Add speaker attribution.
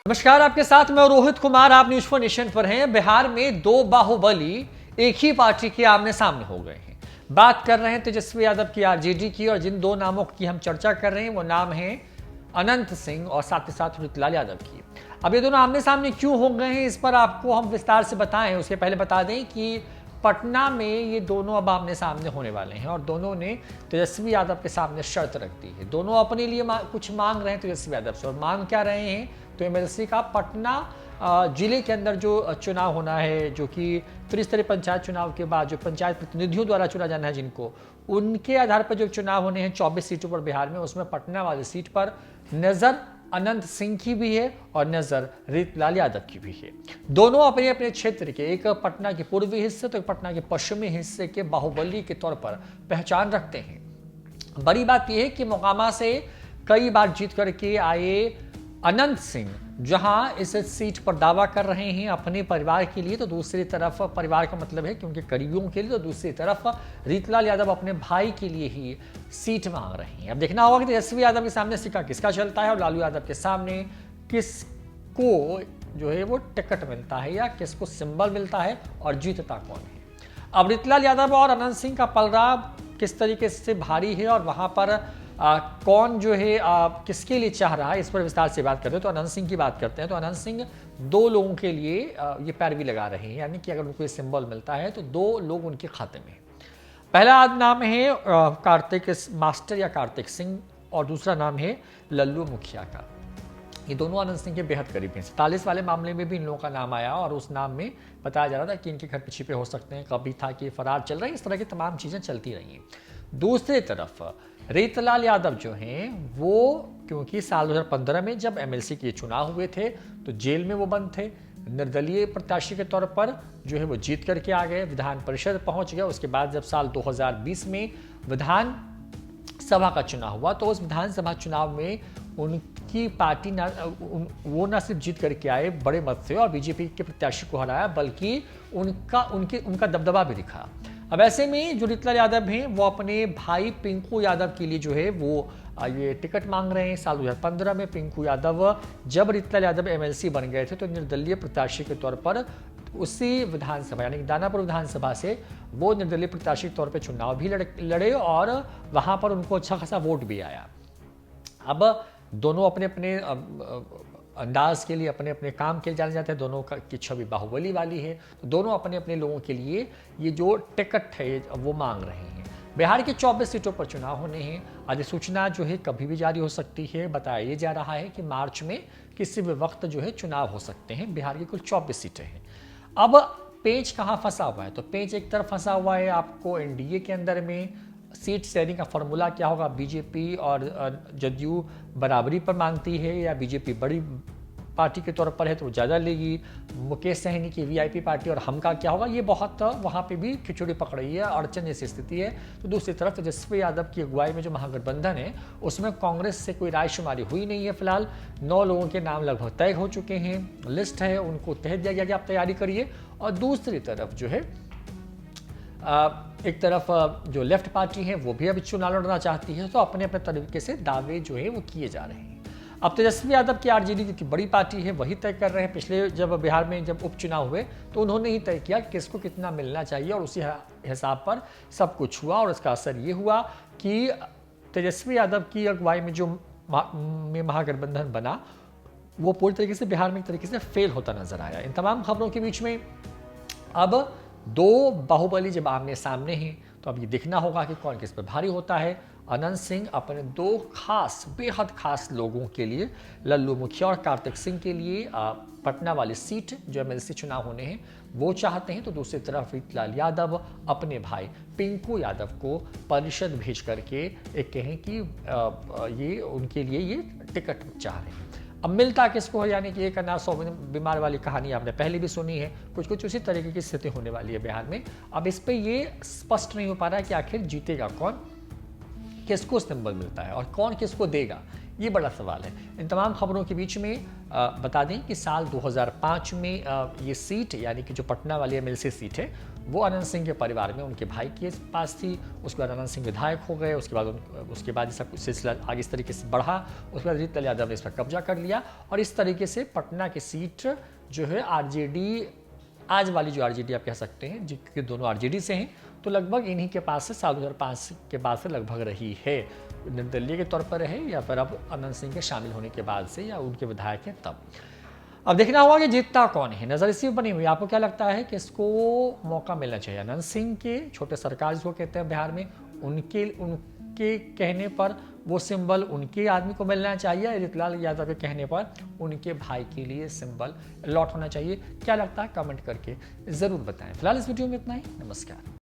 Speaker 1: नमस्कार, आपके साथ मैं रोहित कुमार। आप न्यूज़ फॉर नेशन पर हैं। बिहार में दो बाहुबली एक ही पार्टी के आमने सामने हो गए हैं। बात कर रहे हैं तेजस्वी यादव की, आरजेडी की, और जिन दो नामों की हम चर्चा कर रहे हैं वो नाम है अनंत सिंह और साथ ही साथ ऋतुलाल यादव की। अब ये दोनों आमने सामने क्यों हो गए हैं, इस पर आपको हम विस्तार से बताएं। उसके पहले बता दें कि पटना में ये दोनों अब आमने सामने होने वाले हैं और दोनों ने तेजस्वी यादव के सामने शर्त रख दी है। दोनों अपने लिए कुछ मांग रहे हैं तेजस्वी यादव से, और मांग क्या रहे हैं तो एमएलसी का पटना जिले के अंदर जो चुनाव होना है, जो कि त्रिस्तरीय पंचायत चुनाव के बाद जो पंचायत प्रतिनिधियों द्वारा चुना जाना है जिनको, उनके आधार पर जो चुनाव होने हैं 24 सीटों पर बिहार में, उसमें पटना वाली सीट पर नजर अनंत सिंह की भी है और नजर ऋतुलाल यादव की भी है। दोनों अपने अपने क्षेत्र के, एक पटना के पूर्वी हिस्से तो एक पटना के पश्चिमी हिस्से के बाहुबली के तौर पर पहचान रखते हैं। बड़ी बात यह है कि मोकामा से कई बार जीत करके आए अनंत सिंह जहां इस सीट पर दावा कर रहे हैं अपने परिवार के लिए, तो दूसरी तरफ परिवार का मतलब है कि उनके करीबियों के लिए, तो दूसरी तरफ ऋतुलाल यादव अपने भाई के लिए ही सीट मांग रहे हैं। अब देखना होगा कि तेजस्वी यादव के सामने सिक्का किसका चलता है और लालू यादव के सामने किसको जो है वो टिकट मिलता है या किसको सिंबल मिलता है और जीतता कौन है। अब ऋतुलाल यादव और अनंत सिंह का पलड़ा किस तरीके से भारी है और वहां पर कौन जो है किसके लिए चाह रहा है, इस पर विस्तार से बात करते हैं। तो अनंत सिंह की बात करते हैं तो अनंत सिंह दो लोगों के लिए ये पैरवी लगा रहे हैं, यानी कि अगर उनको ये सिंबल मिलता है तो दो लोग उनके खाते में। पहला नाम है कार्तिक मास्टर या कार्तिक सिंह और दूसरा नाम है लल्लू मुखिया का। ये दोनों अनंत सिंह के बेहद करीब हैं। 47 वाले मामले में भी इन लोगों का नाम आया और उस नाम में बताया जा रहा था कि इनके घर पे छिपे हो सकते हैं, कभी था कि फरार चल रहे हैं, इस तरह की तमाम चीज़ें चलती रही हैं। दूसरी तरफ ऋतुलाल यादव जो हैं वो, क्योंकि साल 2015 में जब एमएलसी के चुनाव हुए थे तो जेल में वो बंद थे, निर्दलीय प्रत्याशी के तौर पर जो है वो जीत करके आ गए, विधान परिषद पहुंच गए। उसके बाद जब साल 2020 में विधान सभा का चुनाव हुआ तो उस विधानसभा चुनाव में उनकी पार्टी वो न सिर्फ जीत करके आए बड़े मत से और बीजेपी के प्रत्याशी को हराया, बल्कि उनका दबदबा भी दिखा। अब ऐसे में जो ऋतुलाल यादव हैं वो अपने भाई पिंकू यादव के लिए जो है वो ये टिकट मांग रहे हैं। साल 2015 में पिंकू यादव, जब ऋतुलाल यादव एमएलसी बन गए थे तो निर्दलीय प्रत्याशी के तौर पर उसी विधानसभा यानी दानापुर विधानसभा से वो निर्दलीय प्रत्याशी के तौर पर चुनाव भी लड़े और वहां पर उनको अच्छा खासा वोट भी आया। अब दोनों अपने अपने अंदाज के लिए, अपने अपने काम के लिए जाने जाते हैं। दोनों की छवि बाहुबली वाली है, तो दोनों अपने अपने लोगों के लिए ये जो टिकट है वो मांग रहे हैं। बिहार की 24 सीटों पर चुनाव होने हैं। अधिसूचना जो है कभी भी जारी हो सकती है। बताया जा रहा है कि मार्च में किसी भी वक्त जो है चुनाव हो सकते हैं। बिहार की कुल 24 सीटें हैं। अब पेंच कहाँ फंसा हुआ है, तो पेंच एक तरफ फंसा हुआ है आपको एनडीए के अंदर में सीट शेयरिंग का फॉर्मूला क्या होगा। बीजेपी और जदयू बराबरी पर मांगती है या बीजेपी बड़ी पार्टी के तौर पर है तो वो ज़्यादा लेगी। मुकेश सहनी की वीआईपी पार्टी और हम का क्या होगा, ये बहुत वहाँ पे भी खिचड़ी पकड़ रही है, अड़चन जैसी स्थिति है। तो दूसरी तरफ तेजस्वी यादव की अगुवाई में जो महागठबंधन है उसमें कांग्रेस से कोई रायशुमारी हुई नहीं है। फिलहाल 9 लोगों के नाम लगभग तय हो चुके हैं, लिस्ट है, उनको तय दिया गया कि आप तैयारी करिए। और दूसरी तरफ जो है एक तरफ जो लेफ्ट पार्टी है वो भी अभी चुनाव लड़ना चाहती है, तो अपने अपने तरीके से दावे जो है वो किए जा रहे हैं। अब तेजस्वी यादव की आरजेडी की बड़ी पार्टी है वही तय कर रहे हैं। पिछले जब बिहार में जब उपचुनाव हुए तो उन्होंने ही तय किया किसको कितना मिलना चाहिए और उसी हिसाब पर सब कुछ हुआ। और इसका असर ये हुआ कि तेजस्वी यादव की अगुवाई में जो महागठबंधन बना वो पूरी तरीके से बिहार में एक तरीके से फेल होता नजर आया। इन तमाम खबरों के बीच में अब दो बाहुबली जब आमने सामने हैं तो अब ये देखना होगा कि कौन किस पर भारी होता है। अनंत सिंह अपने दो खास, बेहद खास लोगों के लिए, लल्लू मुखिया और कार्तिक सिंह के लिए पटना वाली सीट जो एमएलसी चुनाव होने हैं वो चाहते हैं। तो दूसरी तरफ ऋतुलाल यादव अपने भाई पिंकू यादव को परिषद भेज करके एक कहें कि ये उनके लिए ये टिकट चाह रहे हैं। अब मिलता किसको है, यानी कि एक अनाज 100 बीमार वाली कहानी आपने पहले भी सुनी है। कुछ कुछ उसी तरीके की स्थिति होने वाली है बिहार में। अब इस पे ये स्पष्ट नहीं हो पा रहा है कि आखिर जीतेगा कौन, किसको सिंबल मिलता है और कौन किसको देगा, ये बड़ा सवाल है। इन तमाम खबरों के बीच में बता दें कि साल 2005 में ये सीट यानी कि जो पटना वाली एमएलसी सीट है वो अनंत सिंह के परिवार में उनके भाई के पास थी। उसके बाद अनंत सिंह विधायक हो गए, उसके बाद इसका सिलसिला आगे इस तरीके से बढ़ा। उसके बाद रीतल यादव ने इस पर कब्जा कर लिया और इस तरीके से पटना की सीट जो है आरजेडी, आज वाली जो आरजेडी आप कह सकते हैं, जिनके दोनों आरजेडी से हैं, तो लगभग इन्हीं के पास से साल 2005 के बाद से लगभग रही है। निर्दलीय के तौर पर रहे या फिर अब अनंत सिंह के शामिल होने के बाद से या उनके विधायक हैं तब। अब देखना होगा कि जीतता कौन है, नजर इसी पर बनी हुई। आपको क्या लगता है कि इसको मौका मिलना चाहिए अनंत सिंह के छोटे सरकार जिसको कहते हैं बिहार में, उनके कहने पर वो सिंबल उनके आदमी को मिलना चाहिए, रीतलाल यादव के कहने पर उनके भाई के लिए सिंबल लॉट होना चाहिए? क्या लगता है कमेंट करके जरूर बताएं। फिलहाल इस वीडियो में इतना ही, नमस्कार।